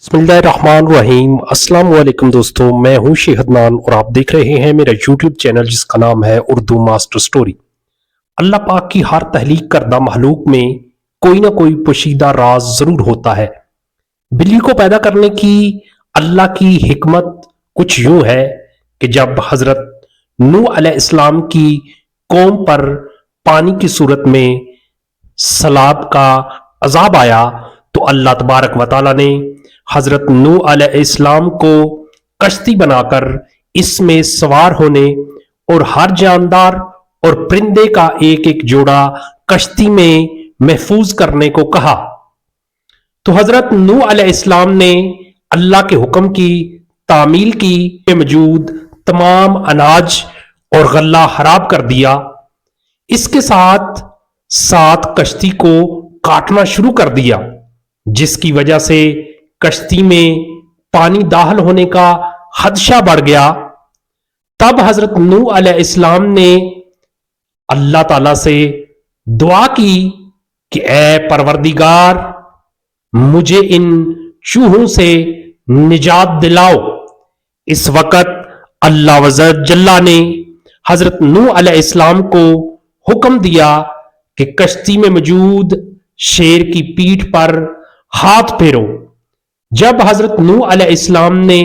बिस्मिल्लाहिर्रहमानिर्रहीम। अस्सलाम वालेकुम दोस्तों, मैं हूं शेख अदनान और आप देख रहे हैं मेरा यूट्यूब चैनल जिसका नाम है उर्दू मास्टर स्टोरी। अल्लाह पाक की हर तहलीक करदा महलूक में कोई ना कोई पोशीदा राज जरूर होता है। बिल्ली को पैदा करने की अल्लाह की हिकमत कुछ यूं है कि जब हजरत नूह अलैहिस्सलाम की कौम पर पानी की सूरत में सैलाब का अजाब आया तो अल्लाह तबारक व तआला ने हजरत नूह अलैहिस्सलाम को कश्ती बनाकर इसमें सवार होने और हर जानदार और परिंदे का एक एक जोड़ा कश्ती में महफूज करने को कहा। तो हजरत नूह अलैहिस्सलाम ने अल्लाह के हुक्म की तामील की, मौजूद तमाम अनाज और गल्ला खराब कर दिया। इसके साथ साथ कश्ती को काटना शुरू कर दिया, जिसकी वजह से कश्ती में पानी दाखिल होने का खदशा बढ़ गया। तब हजरत नूह अलैहिस्सलाम ने अल्लाह ताला से दुआ की कि ए परवरदिगार, मुझे इन चूहों से निजात दिलाओ। इस वक्त अल्लाह वज़्ज़ जल्ला ने हजरत नूह अलैहिस्सलाम को हुक्म दिया कि कश्ती में मौजूद शेर की पीठ पर हाथ फेरो। जब हजरत नूह अलैहिस्सलाम ने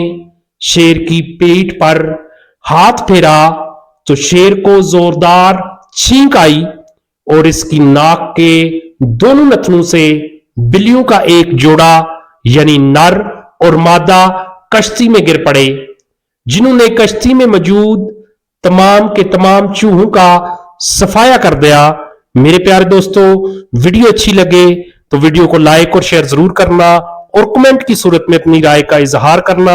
शेर की पीठ पर हाथ फेरा तो शेर को जोरदार छींक आई और इसकी नाक के दोनों नथनों से बिल्लियों का एक जोड़ा यानी नर और मादा कश्ती में गिर पड़े, जिन्होंने कश्ती में मौजूद तमाम के तमाम चूहों का सफाया कर दिया। मेरे प्यारे दोस्तों, वीडियो अच्छी लगे तो वीडियो को लाइक और शेयर जरूर करना और कमेंट की सूरत में अपनी राय का इजहार करना।